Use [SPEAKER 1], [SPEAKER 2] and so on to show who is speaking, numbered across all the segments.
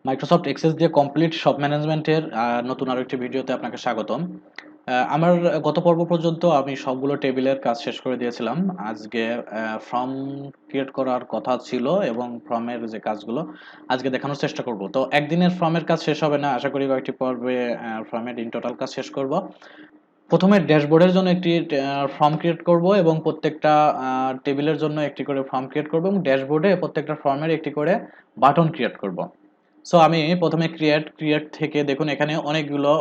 [SPEAKER 1] Microsoft access দিয়ে complete shop ম্যানেজমেন্টের নতুন আরো একটি ভিডিওতে আপনাকে স্বাগতম। আমার গত পর্ব পর্যন্ত আমি সবগুলো টেবিলের কাজ শেষ করে দিয়েছিলাম। আজকে ফর্ম ক্রিয়েট করার কথা ছিল এবং ফর্মের যে কাজগুলো আজকে দেখানোর চেষ্টা করব। তো একদিনের ফর্মের কাজ শেষ হবে না, আশা করি কয়েকটি পর্বে ফর্মের ইন টোটাল কাজ শেষ করব। প্রথমে ড্যাশবোর্ডের জন্য একটি ফর্ম ক্রিয়েট করব এবং প্রত্যেকটা টেবিলের জন্য একটি করে ফর্ম ক্রিয়েট করব এবং ড্যাশবোর্ডে প্রত্যেকটা ফর্মের একটি করে বাটন ক্রিয়েট করব। সো আমি প্রথমে ক্রিয়েট থেকে দেখুন এখানে অনেকগুলো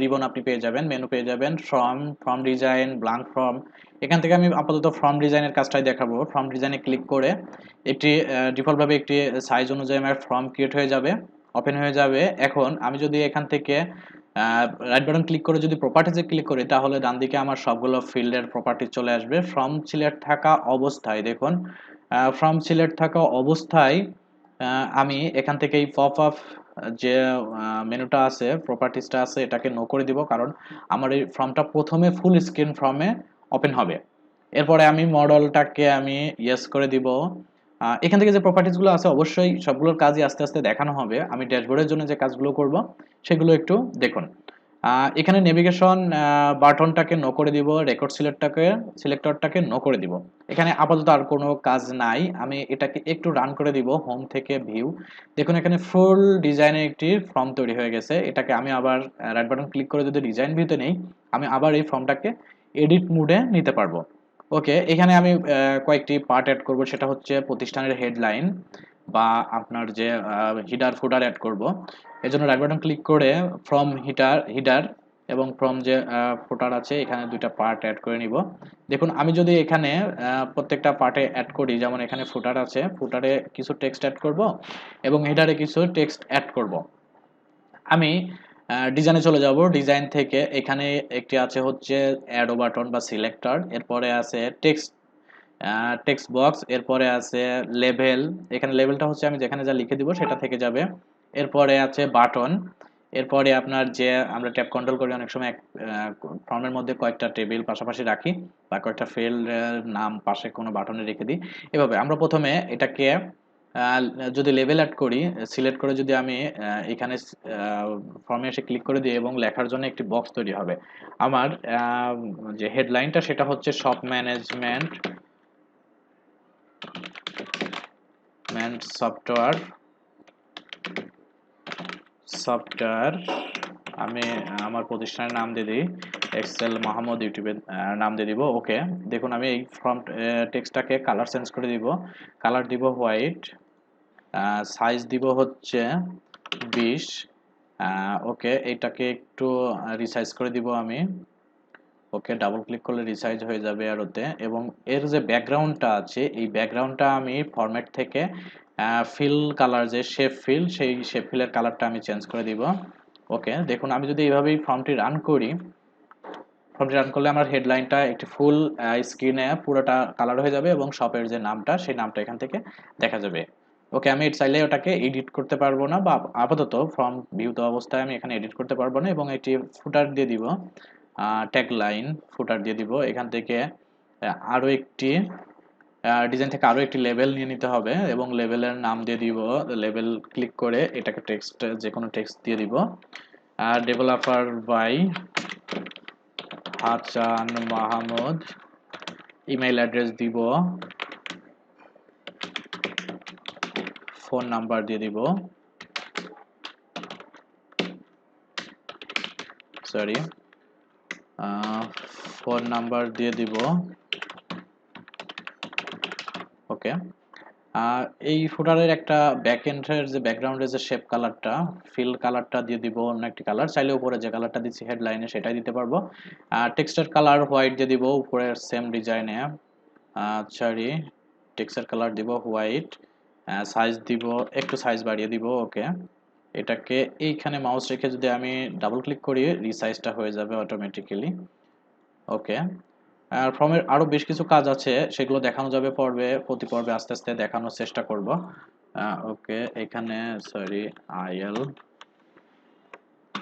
[SPEAKER 1] রিবন আপনি পেয়ে যাবেন, মেনু পেয়ে যাবেন, ফর্ম ডিজাইন, ব্ল্যাঙ্ক ফর্ম। এখান থেকে আমি আপাতত ফর্ম ডিজাইনের কাজটাই দেখাবো। ফর্ম ডিজাইনে ক্লিক করে একটি ডিফল্টভাবে একটি সাইজ অনুযায়ী আমার ফর্ম ক্রিয়েট হয়ে যাবে, ওপেন হয়ে যাবে। এখন আমি যদি এখান থেকে রাইট বাটন ক্লিক করে যদি প্রপার্টিজে ক্লিক করি তাহলে ডান দিকে আমার সবগুলো ফিল্ডের প্রপার্টি চলে আসবে। ফর্ম সিলেক্ট থাকা অবস্থায় দেখুন, ফর্ম সিলেক্ট থাকা অবস্থায় আমি এখান থেকে এই পপ আপ যে মেনুটা আছে, প্রপার্টিসটা আছে, এটাকে নো করে দিব, কারণ আমার এই ফর্মটা প্রথমে ফুল স্ক্রিন ফর্মে ওপেন হবে। এরপরে আমি মডেলটাকে আমি ইয়েস করে দিব। এখান থেকে যে প্রপার্টিসগুলো আছে অবশ্যই সবগুলোর কাজই আস্তে আস্তে দেখানো হবে। আমি ড্যাশবোর্ডের জন্য যে কাজগুলো করব সেগুলো একটু দেখুন। এখানে নেভিগেশন বাটনটাকে নো করে দিব, রেকর্ড সিলেক্টরটাকে নো করে দিব। এখানে আপাতত আর কোনো কাজ নাই। আমি এটাকে একটু রান করে দিব হোম থেকে ভিউ। দেখুন এখানে ফুল ডিজাইনের একটি ফর্ম তৈরি হয়ে গেছে। এটাকে আমি আবার রাইট বাটন ক্লিক করে যদি ডিজাইন ভিউতে নেই, আমি আবার এই ফর্মটাকে এডিট মোডে নিতে পারবো। ওকে, এখানে আমি কয়েকটি পার্ট অ্যাড করব, সেটা হচ্ছে প্রতিষ্ঠানের হেডলাইন বা আপনার যে হিডার ফুডার অ্যাড করব। এজন্য রাইট বাটন ক্লিক করে ফ্রম হিডার এবং ফ্রম যে ফুটার আছে এখানে দুইটা পার্ট অ্যাড করে নিব। দেখুন আমি যদি এখানে প্রত্যেকটা পার্টে অ্যাড করি, যেমন এখানে ফুটার আছে, ফুটারে কিছু টেক্সট অ্যাড করব এবং হেডারে কিছু টেক্সট অ্যাড করব। আমি ডিজাইনে চলে যাব। ডিজাইন থেকে এখানে একটি আছে হচ্ছে অ্যারো বাটন বা সিলেক্টর, এরপরে আছে টেক্সট বক্স, এরপরে আছে লেভেল। এখানে লেভেলটা হচ্ছে আমি যেখানে যা লিখে দিব সেটা থেকে যাবে। এরপরে আছে বাটন। এরপরে আপনার যে আমরা ট্যাব কন্ট্রোল করি অনেক সময় ফর্মের মধ্যে কয়েকটা টেবিল পাশাপাশি রাখি বা কয়েকটা ফিল্ডের নাম পাশে কোনো বাটনে রেখে দিই। এভাবে আমরা প্রথমে এটাকে যদি লেভেল অ্যাড করি, সিলেক্ট করে যদি আমি এখানে ফর্মে এসে ক্লিক করে দিই এবং লেখার জন্য একটি বক্স তৈরি হবে। আমার যে হেডলাইনটা সেটা হচ্ছে শপ ম্যানেজমেন্ট সফটওয়্যার সফটওয়্যার আমি আমার প্রতিষ্ঠানের নাম দিয়ে দিই, এক্সেল মাহমুদ, ইউটিউবের নাম দিয়ে দিব। ওকে, দেখুন আমি এই ফর্ম টেক্সটটাকে কালার চেঞ্জ করে দিব। কালার দিব হোয়াইট, সাইজ দিব হচ্ছে 20। ওকে, এটাকে একটু রিসাইজ করে দিব আমি। ওকে, ডাবল ক্লিক করলে রিসাইজ হয়ে যাবে আরোতে। এবং এর যে ব্যাকগ্রাউন্ডটা আছে এই ব্যাকগ্রাউন্ডটা আমি ফরম্যাট থেকে ফিল কালার, যে শেপ ফিল, সেই শেপ ফিলের কালারটা আমি চেঞ্জ করে দিব। ওকে, দেখুন আমি যদি এইভাবেই ফর্মটি রান করি, ফর্মটি রান করলে আমার হেডলাইনটা একটি ফুল স্ক্রিনে পুরোটা কালার হয়ে যাবে এবং শপের যে নামটা সেই নামটা এখান থেকে দেখা যাবে। ওকে, আমি চাইলে ওটাকে এডিট করতে পারবো না, বা আপাতত ফর্ম ভিউতে অবস্থায় আমি এখানে এডিট করতে পারবো না। এবং একটি ফুটার দিয়ে দিব, ট্যাগ লাইন ফুটার দিয়ে দিব। এখান থেকে আরো একটি ডিজাইন থেকে আরো একটি লেভেল নিয়ে নিতে হবে এবং লেভেলের নাম দিয়ে দিব। লেভেল ক্লিক করে এটাকে টেক্সট, যে কোনো টেক্সট দিয়ে দিব। Developer by Hasan Mahmud, email address দিব, ফোন নাম্বার দিয়ে দিব, সরি ফোন নাম্বার দিয়ে দিব। ওকে, এই ফুটারের একটা ব্যাকএন্ডের যে ব্যাকগ্রাউন্ডের যে শেপ কালারটা, ফিল কালারটা দিয়ে দিব অন্য একটি কালার। চাইলে উপরে যে কালারটা দিচ্ছি হেডলাইনে সেটাই দিতে পারবো। টেক্সটের কালার হোয়াইট দিয়ে দিব উপরের সেম ডিজাইনে। সরি, টেক্সটের কালার দিব হোয়াইট। সাইজ দিব, একটু সাইজ বাড়িয়ে দিব। ওকে, এটাকে এইখানে মাউস রেখে যদি আমি ডাবল ক্লিক করি রিসাইজটা হয়ে যাবে অটোমেটিক্যালি। ওকে, আর ফর্মের আরো বেশ কিছু কাজ আছে, সেগুলো দেখানো যাবে প্রতি পর্বে আস্তে আস্তে দেখানোর চেষ্টা করব। ওকে, এখানে সরি আইএল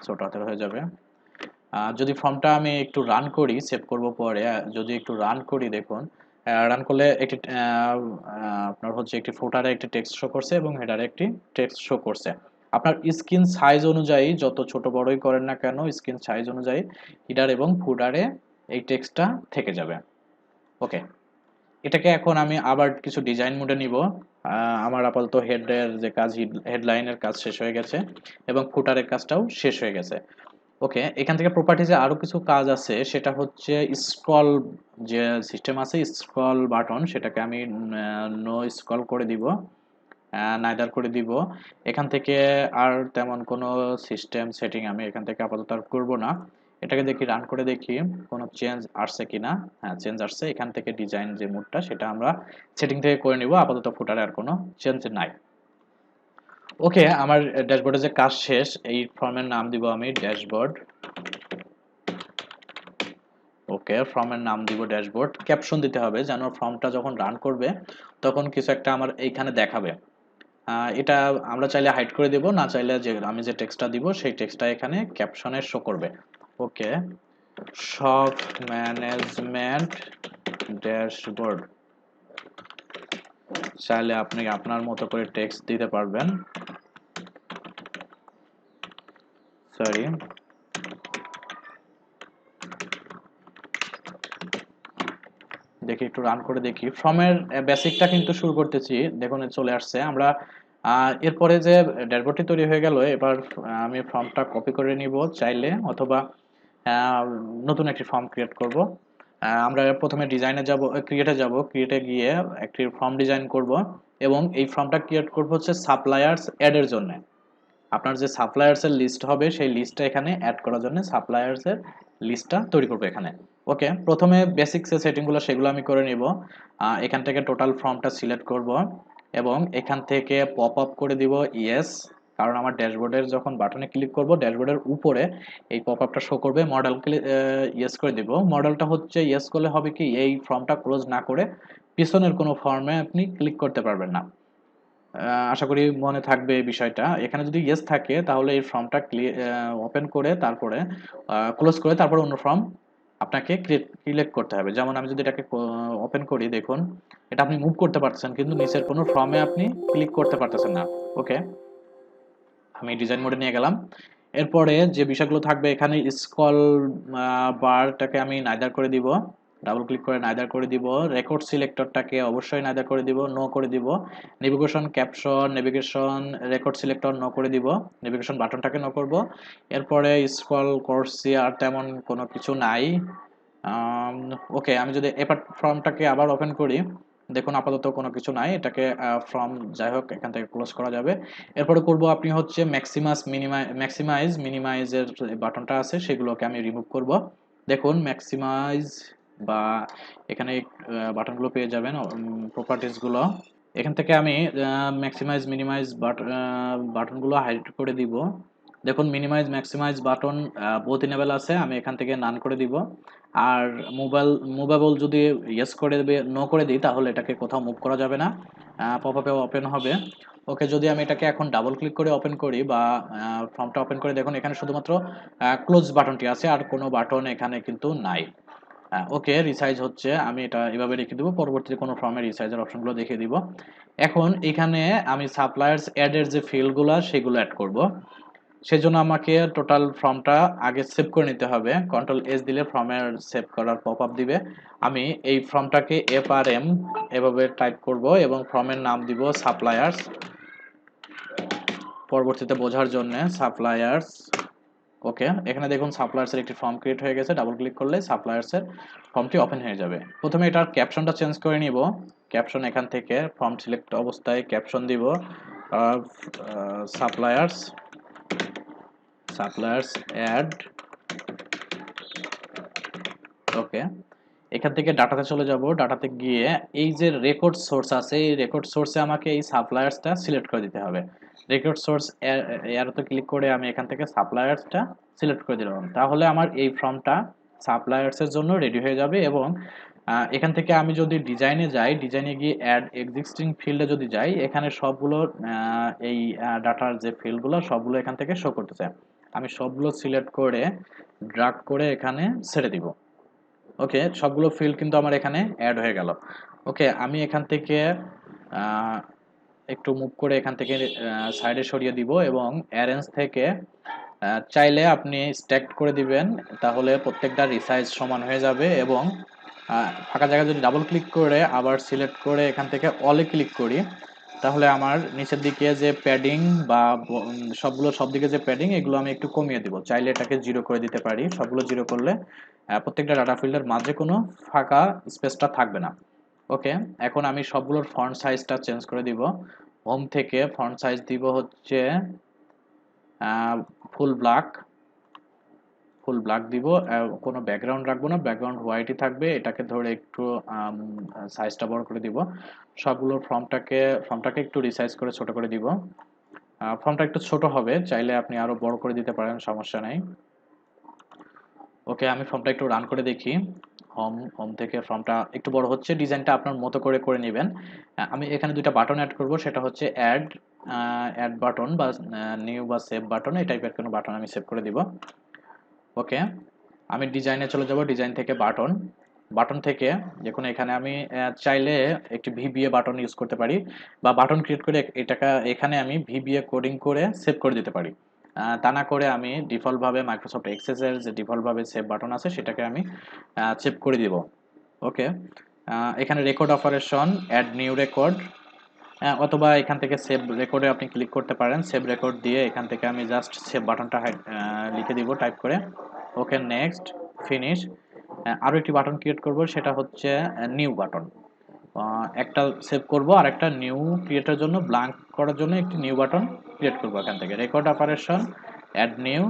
[SPEAKER 1] ছোট হাতের হয়ে যাবে। যদি ফর্মটা আমি একটু রান করি, সেভ করব পরে, যদি একটু রান করি, দেখুন রান করলে একটি আপনার হচ্ছে একটি ফুটারে একটি টেক্সট শো করছে এবং হেডারে একটি টেক্সট শো করছে। আপনার স্ক্রিন সাইজ অনুযায়ী যত ছোট বড়ই করেন না কেন, স্ক্রিন সাইজ অনুযায়ী হিডার এবং ফুডারে এই টেক্সটটা থেকে যাবে। ওকে, এটাকে এখন আমি আবার কিছু ডিজাইন মোডে নিব। আমার আপাতত হেডের যে কাজ, হেডলাইনের কাজ শেষ হয়ে গেছে এবং ফুটারের কাজটাও শেষ হয়ে গেছে। ওকে, এখান থেকে প্রপার্টিজে আরো কিছু কাজ আছে, সেটা হচ্ছে স্ক্রল যে সিস্টেম আছে, স্ক্রল বাটন, সেটাকে আমি নো স্ক্রল করে দিব, নাইদার করে দিব। এখান থেকে আর তেমন কোনো সিস্টেম সেটিং আমি এখান থেকে আপাতত আর করবো না। এটাকে দেখি, রান করে দেখি কোনো চেঞ্জ আসছে কিনা। হ্যাঁ, চেঞ্জ আসছে। এখান থেকে ডিজাইন যে মোডটা সেটা আমরা সেটিং থেকে করে নিব। আপাতত ফুটারে আর কোনো চেঞ্জ নাই। ওকে, আমার ড্যাশবোর্ডে যে কাজ শেষ। এই ফর্মের নাম দিব আমি ড্যাশবোর্ড। ওকে, ফর্মের নাম দিব ড্যাশবোর্ড। ক্যাপশন দিতে হবে যেন ফর্মটা যখন রান করবে তখন কিছু একটা আমার এইখানে দেখাবে। এটা আমরা চাইলে হাইড করে দেব, না চাইলে যে আমি যে টেক্সটটা দিব সেই টেক্সটটা এখানে ক্যাপশনে শো করবে। ওকে, সব ম্যানেজমেন্ট ড্যাশবোর্ড, চাইলে আপনি আপনার মতো করে টেক্সট দিতে পারবেন। সরি, দেখি একটু রান করে দেখি। ফর্মের বেসিকটা কিন্তু শুরু করতেছি, দেখুন চলে আসছে। আমরা এরপরে যে ড্যাশবোর্ডটি তৈরি হয়ে গেল, এবার আমি ফর্মটা কপি করে নিব চাইলে, অথবা নতুন একটি ফর্ম ক্রিয়েট করব। আমরা প্রথমে ডিজাইনে যাব, ক্রিয়েটে যাব, ক্রিয়েটে গিয়ে একটি ফর্ম ডিজাইন করব এবং এই ফর্মটা ক্রিয়েট করব হচ্ছে সাপ্লায়ার্স অ্যাডের জন্য। আপনার যে সাপ্লায়ার্স এর লিস্ট হবে সেই লিস্টটা এখানে অ্যাড করার জন্য সাপ্লায়ার্স এর লিস্টটা তৈরি করব এখানে। ওকে, প্রথমে বেসিক্স এর সেটিংগুলো সেগুলো আমি করে নিব। এখান থেকে টোটাল ফর্মটা সিলেক্ট করব এবং এখান থেকে পপ আপ করে দিব ইয়েস, কারণ আমার ড্যাশবোর্ডের যখন বাটনে ক্লিক করব ড্যাশবোর্ডের উপরে এই পপ আপটা শো করবে। মডেল ইয়েস করে দিব। মডেলটা হচ্ছে ইয়েস করলে হবে কি, এই ফর্মটা ক্লোজ না করে পিছনের কোনো ফর্মে আপনি ক্লিক করতে পারবেন না। আশা করি মনে থাকবে এই বিষয়টা। এখানে যদি ইয়েস থাকে তাহলে এই ফর্মটা ওপেন করে তারপরে ক্লোজ করে তারপরে অন্য ফর্ম আপনাকে ক্রিয়েট করতে হবে। যেমন আমি যদি এটাকে ওপেন করি, দেখুন এটা আপনি মুভ করতে পারতেছেন কিন্তু নিচের কোনো ফর্মে আপনি ক্লিক করতে পারতেছেন না। ওকে, আমি ডিজাইন মোডে নিয়ে গেলাম। এরপরে যে বিষয়গুলো থাকবে, এখানে স্ক্রল বারটাকে আমি নাইদার করে দিব, ডাবল ক্লিক করে নাইদার করে দিব। রেকর্ড সিলেক্টরটাকে অবশ্যই নাইদার করে দিব, নো করে দিব। Navigation caption, navigation record selector no করে দিব, নেভিগেশন বাটনটাকে নো করব। এরপরে স্ক্রল করছি, আর তেমন কোনো কিছু নাই। ওকে, আমি যদি এবার ফর্মটাকে আবার ওপেন করি, দেখুন আপাতত কোনো কিছু নাই। এটাকে ফর্ম যাই হোক এখান থেকে ক্লোজ করা যাবে। এরপরে করব আপনি হচ্ছে মিনিমাইজের বাটনটা আছে সেগুলোকে আমি রিমুভ করব। দেখুন ম্যাক্সিমাইজ বা এখানে বাটনগুলো পেয়ে যাবেন, প্রপার্টিসগুলো। এখান থেকে আমি ম্যাক্সিমাইজ মিনিমাইজ বাটনগুলো হাইড করে দিব। দেখুন minimize maximize button both enable আছে, আমি এখান থেকে নান করে দিব। আর মুভেবল যদি ইয়েস করে দেবে, নো করে দিই, তাহলে এটাকে কোথাও মুভ করা যাবে না, পপ আপে ওপেন হবে। ওকে, যদি আমি এটাকে এখন ডাবল ক্লিক করে ওপেন করি বা ফর্মটা ওপেন করে, দেখুন এখানে শুধুমাত্র ক্লোজ বাটনটি আছে, আর কোনো বাটন এখানে কিন্তু নাই। ওকে, রিসাইজ হচ্ছে, আমি এটা এভাবে রেখে দেবো, পরবর্তীতে কোনো ফর্মের রিসাইজের অপশনগুলো দেখিয়ে দিব। এখন এখানে আমি সাপ্লায়ার্স অ্যাডের যে ফিল্ডগুলো সেগুলো অ্যাড করব। সেজন্য আমাকে টোটাল ফর্মটা আগে সেভ করে নিতে হবে। কন্ট্রোল এস দিলে ফর্মের সেভ করার পপ আপ দিবে। আমি এই ফর্মটাকে FRM এভাবে টাইপ করব এবং ফর্মের নাম দিব সাপ্লায়ার্স, পরবর্তীতে বোঝার জন্য সাপ্লায়ার্স। ওকে, এখানে দেখুন সাপ্লায়ার্স এর একটি ফর্ম ক্রিয়েট হয়ে গেছে। ডাবল ক্লিক করলে সাপ্লায়ার্স এর ফর্মটি ওপেন হয়ে যাবে। প্রথমে এটার ক্যাপশনটা চেঞ্জ করে নিব। ক্যাপশন এখান থেকে ফর্ম সিলেক্ট অবস্থায় ক্যাপশন দিব সাপ্লায়ার্স অ্যাড। ওকে, এখান থেকে ডাটাতে চলে যাব। ডাটাতে গিয়ে এই যে রেকর্ড সোর্স আছে, এই রেকর্ড সোর্সে আমাকে এই সাপ্লায়ার্সটা সিলেক্ট করে দিতে হবে। রেকর্ড সোর্স এরোতে ক্লিক করে আমি এখান থেকে সাপ্লায়ার্সটা সিলেক্ট করে দিলাম, তাহলে আমার এই ফর্মটা সাপ্লায়ার্সের জন্য রেডি হয়ে যাবে। এবং এখান থেকে আমি যদি ডিজাইনে যাই, ডিজাইনে গিয়ে অ্যাড এক্সিস্টিং ফিল্ডে যদি যাই, এখানে সবগুলো এই ডাটার যে ফিল্ডগুলো সবগুলো এখান থেকে শো করতেছে। আমি সবগুলো সিলেক্ট করে ড্রাগ করে এখানে ছেড়ে দিব। ওকে, সবগুলো ফিল্ড কিন্তু আমার এখানে অ্যাড হয়ে গেল। ওকে, আমি এখান থেকে একটু মুভ করে এখান থেকে সাইডে সরিয়ে দিব এবং অ্যারেঞ্জ থেকে চাইলে আপনি স্ট্যাক করে দিবেন, তাহলে প্রত্যেকটা রিসাইজ সমান হয়ে যাবে। এবং ফাঁকা জায়গায় যদি ডাবল ক্লিক করে আবার সিলেক্ট করে এখান থেকে অলে ক্লিক করি, তাহলে আমার নিচের দিকে যে প্যাডিং বা সব দিকে যে প্যাডিং, এগুলো আমি একটু কমিয়ে দিব। চাইলে এটাকে জিরো করে দিতে পারি। সবগুলো জিরো করলে প্রত্যেকটা ডাটা ফিল্ডের মাঝে কোনো ফাঁকা স্পেসটা থাকবে না। ওকে, এখন আমি সবগুলোর ফন্ট সাইজটা চেঞ্জ করে দিব। হোম থেকে ফন্ট সাইজ দিব হচ্ছে ফুল ব্ল্যাক, দিব। কোনো ব্যাকগ্রাউন্ড রাখবো না, ব্যাকগ্রাউন্ড হোয়াইটই থাকবে। এটাকে ধরে একটু সাইজটা বড় করে দিব। সবগুলোর ফর্মটাকে একটু রিসাইজ করে ছোট করে দিব। ফর্মটা একটু ছোট হবে, চাইলে আপনি আরো বড় করে দিতে পারেন, সমস্যা নাই। ওকে, আমি ফর্মটা একটু রান করে দেখি। হোম থেকে ফর্মটা একটু বড় হচ্ছে, ডিজাইনটা আপনার মতো করে করে নেবেন। আমি এখানে দুইটা বাটন অ্যাড করব, সেটা হচ্ছে অ্যাড বাটন বা নিউ বা সেভ বাটন, এই টাইপের কোনো বাটন আমি সেভ করে দিব। ওকে, আমি ডিজাইনে চলে যাব। ডিজাইন থেকে বাটন থেকে দেখুন এখানে আমি চাইলে একটি ভিবিএ বাটন ইউজ করতে পারি, বা বাটন ক্রিয়েট করে এখানে আমি ভিবিএ কোডিং করে সেভ করে দিতে পারি। তা না করে আমি ডিফল্টভাবে মাইক্রোসফট এক্সেসের যে ডিফল্টভাবে সেভ বাটন আছে সেটাকে আমি সেভ করে দিব। ওকে, এখানে record operation, add new record, অথবা এখান থেকে সেভ রেকর্ডে আপনি ক্লিক করতে পারেন। সেভ রেকর্ড দিয়ে এখান থেকে আমি জাস্ট সেভ বাটনটা লিখে দিব টাইপ করে। ওকে, নেক্সট, ফিনিশ। আরও একটি বাটন ক্রিয়েট করব, সেটা হচ্ছে নিউ বাটন। একটা সেভ করব আর একটা নিউ ক্রিয়েটের জন্য, ব্ল্যাঙ্ক করার জন্য একটি নিউ বাটন ক্রিয়েট করব। এখান থেকে রেকর্ড অপারেশন, অ্যাড নিউ।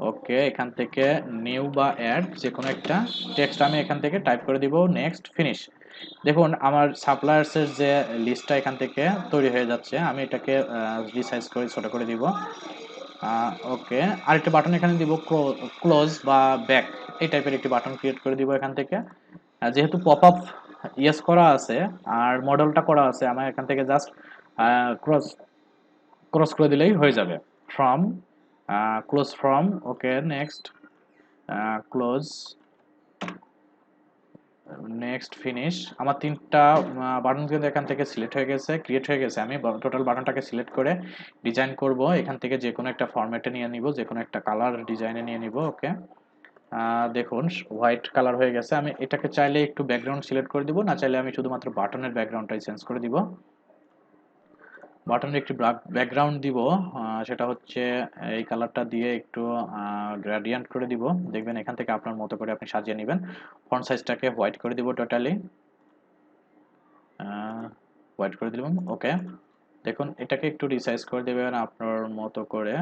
[SPEAKER 1] ওকে, এখান থেকে নিউ বা অ্যাড যে কোনো একটা টেক্সট আমি এখান থেকে টাইপ করে দিব। Next, finish. দেখুন আমার সাপ্লায়ার্সের যে লিস্টটা এখান থেকে তৈরি হয়ে যাচ্ছে। আমি এটাকে রিসাইজ করে ছোট করে দিব। ওকে, আরেকটা বাটন এখানে দিব, ক্লোজ বা ব্যাক, এই টাইপের একটি বাটন ক্রিয়েট করে দিব এখান থেকে। যেহেতু পপ আপ ইয়েস করা আছে আর মডেলটা করা আছে, আমার এখান থেকে জাস্ট ক্রস ক্রস করে দিলেই হয়ে যাবে। From, close from. Okay, next, close, next, finish. আমার তিনটা বাটন কিন্তু এখান থেকে সিলেক্ট হয়ে গেছে, ক্রিয়েট হয়ে গেছে। আমি টোটাল বাটনটাকে সিলেক্ট করে ডিজাইন করব। এখান থেকে যে কোনো একটা ফরম্যাটে নিয়ে নিব, যে কোনো একটা কালার ডিজাইনে নিয়ে নিব। ওকে, দেখুন হোয়াইট কালার হয়ে গেছে। আমি এটাকে চাইলে একটু ব্যাকগ্রাউন্ড সিলেক্ট করে দিব, না চাইলে আমি শুধুমাত্র বাটনের ব্যাকগ্রাউন্ডটাই চেঞ্জ করে দিব। বাটনের একটি ব্যাকগ্রাউন্ড দিব, সেটা হচ্ছে এই কালারটা দিয়ে একটু গ্রেডিয়েন্ট করে দিব। দেখবেন এখান থেকে আপনার মতো করে আপনি সাজিয়ে নেবেন। ফন্ট সাইজটাকে হোয়াইট করে দিব, টোটালি হোয়াইট করে দিলাম। ওকে, দেখুন এটাকে একটু রিসাইজ করে দেবেন আপনার মতো করে।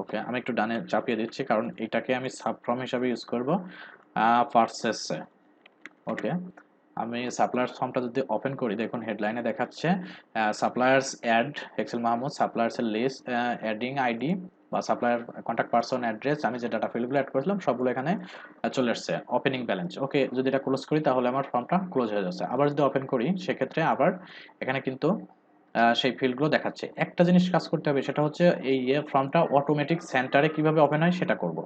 [SPEAKER 1] ওকে, আমি একটু ডানে চাপিয়ে দিচ্ছি, কারণ এটাকে আমি সাবফর্ম হিসাবে ইউজ করব পারচেসে। ওকে, আমি সাপ্লায়ার্স ফর্মটা যদি ওপেন করি, দেখুন হেডলাইনে দেখাচ্ছে সাপ্লায়ার্স অ্যাড হেক্সেল মাহমুদ, সাপ্লায়ার্সের লিস্ট, অ্যাডিং আইডি বা সাপ্লায়ার কন্ট্যাক্ট পারসন অ্যাড্রেস, আমি যে ডাটা ফিল্ডগুলো অ্যাড করেছিলাম সবগুলো এখানে চলে আসছে। Opening balance. ওকে, যদি এটা ক্লোজ করি তাহলে আমার ফর্মটা ক্লোজ হয়ে যাচ্ছে। আবার যদি ওপেন করি সেক্ষেত্রে আবার এখানে কিন্তু সেই ফিল্ডগুলো দেখাচ্ছে। একটা জিনিস কাজ করতে হবে, সেটা হচ্ছে এই ফর্মটা অটোমেটিক সেন্টারে কিভাবে ওপেন হয় সেটা করব।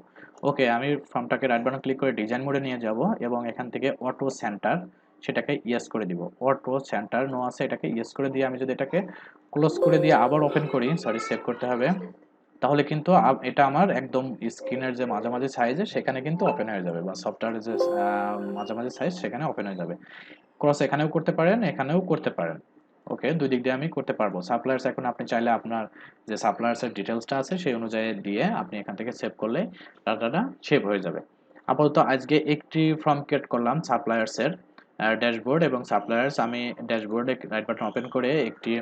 [SPEAKER 1] ওকে, আমি ফর্মটাকে রাইট বাটন ক্লিক করে ডিজাইন মোডে নিয়ে যাব এবং এখান থেকে অটো সেন্টার সেটাকে ইয়েস করে দিব। অটো সেন্টার নো আছে, এটাকে ইয়েস করে দিয়ে আমি যদি এটাকে ক্লোজ করে দিয়ে আবার ওপেন করি, সরি সেভ করতে হবে, তাহলে কিন্তু এটা আমার একদম স্ক্রিনের যে মাঝামাঝি সাইজে সেখানে কিন্তু ওপেন হয়ে যাবে, বা সফটওয়্যারের যে মাঝামাঝি সাইজ সেখানে ওপেন হয়ে যাবে। ক্রস এখানেও করতে পারেন, এখানেও করতে পারেন। ওকে, দুই দিক দিয়ে আমি করতে পারবো। সাপ্লায়ার্স এখন আপনি চাইলে আপনার যে সাপ্লায়ার্সের ডিটেলসটা আছে সেই অনুযায়ী দিয়ে আপনি এখান থেকে সেভ করলে ডাটাটা সেভ হয়ে যাবে। আপাতত আজকে একটি ফর্ম ক্রিয়েট করলাম সাপ্লায়ার্সের ড্যাশবোর্ড এবং সাপ্লায়ার্স। আমি ড্যাশবোর্ডে রাইট বাটন ওপেন করে একটি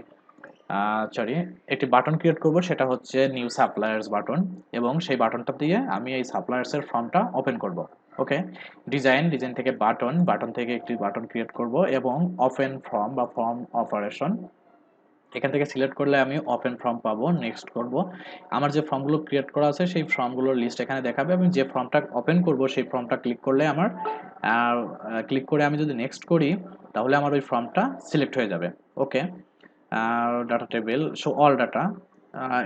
[SPEAKER 1] বাটন ক্রিয়েট করব, সেটা হচ্ছে নিউ সাপ্লায়ার্স বাটন, এবং সেই বাটনটা দিয়ে আমি এই সাপ্লায়ার্সের ফর্মটা ওপেন করব। ওকে, ডিজাইন থেকে বাটন থেকে একটি বাটন ক্রিয়েট করব এবং ওপেন ফর্ম বা ফর্ম অপারেশন এখান থেকে সিলেক্ট করলে আমি ওপেন ফর্ম পাবো। নেক্সট করব, আমার যে ফর্মগুলো ক্রিয়েট করা আছে সেই ফর্মগুলোর লিস্ট এখানে দেখাবে। আমি যে ফর্মটা ওপেন করব সেই ফর্মটা ক্লিক করলে আমার ক্লিক করে আমি যদি নেক্সট করি তাহলে আমার ওই ফর্মটা সিলেক্ট হয়ে যাবে। Okay, data table show all data,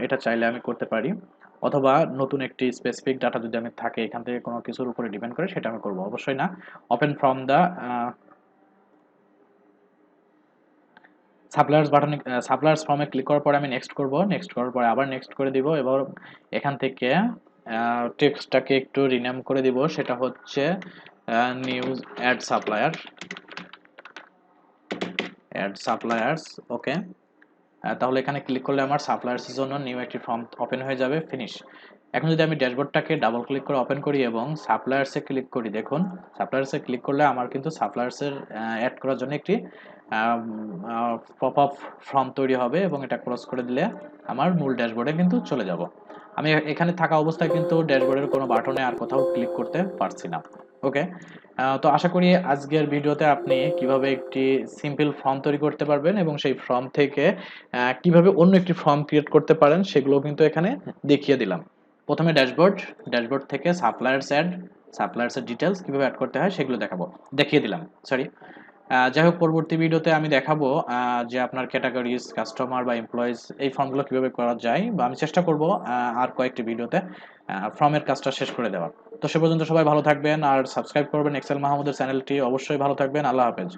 [SPEAKER 1] এটা চাইলে আমি করতে পারি, অথবা নতুন একটি স্পেসিফিক ডাটা যদি আমি থাকে এখান থেকে কোনো কিছুর উপরে ডিপেন্ড করে সেটা আমি করব, অবশ্যই না। ওপেন ফ্রম দ্য সাপ্লায়ার্স বাটনে সাপ্লায়ার্স ফর্মে ক্লিক করার পরে আমি নেক্সট করব, নেক্সট করার পরে আবার নেক্সট করে দিব। এবার এখান থেকে টেক্সটটাকে একটু রিনেম করে দিব, সেটা হচ্ছে নিউজ অ্যাড সাপ্লায়ার্স। ওকে, তাহলে এখানে ক্লিক করলে আমার সাপ্লায়ার্সের জন্য নিউ একটি ফর্ম ওপেন হয়ে যাবে। ফিনিশ। এখন যদি আমি ড্যাশবোর্ডটাকে ডাবল ক্লিক করে ওপেন করি এবং সাপ্লায়ার্সে ক্লিক করি, দেখুন সাপ্লায়ার্সে ক্লিক করলে আমার কিন্তু সাপ্লায়ার্সের অ্যাড করার জন্য একটি পপ আপ ফর্ম তৈরি হবে এবং এটা ক্রস করে দিলে আমার মূল ড্যাশবোর্ডে কিন্তু চলে যাব। আমি এখানে থাকা অবস্থায় কিন্তু ড্যাশবোর্ডের কোনো বাটনে আর কোথাও ক্লিক করতে পারছি না। ওকে, তো আশা করি আজকের ভিডিওতে আপনি কিভাবে একটি সিম্পল ফর্ম তৈরি করতে পারবেন এবং সেই ফর্ম থেকে কিভাবে অন্য একটি ফর্ম ক্রিয়েট করতে পারেন সেগুলো কিন্তু এখানে দেখিয়ে দিলাম। প্রথমে ড্যাশবোর্ড থেকে সাপ্লায়ার্সের ডিটেলস কিভাবে অ্যাড করতে হয় সেগুলো দেখিয়ে দিলাম, সরি। যাই হোক, পরবর্তী ভিডিওতে আমি দেখাবো যে আপনার ক্যাটাগরিজ, কাস্টমার বা এমপ্লয়িজ এই ফর্মগুলো কিভাবে করা যায়, বা আমি চেষ্টা করব আর কয়েকটি ভিডিওতে ফর্মের কাজটা শেষ করে দেওয়ার। তো সে পর্যন্ত সবাই ভালো থাকবেন আর সাবস্ক্রাইব করবেন এক্সেল মাহমুদের চ্যানেলটি। অবশ্যই ভালো থাকবেন। আল্লাহ হাফেজ।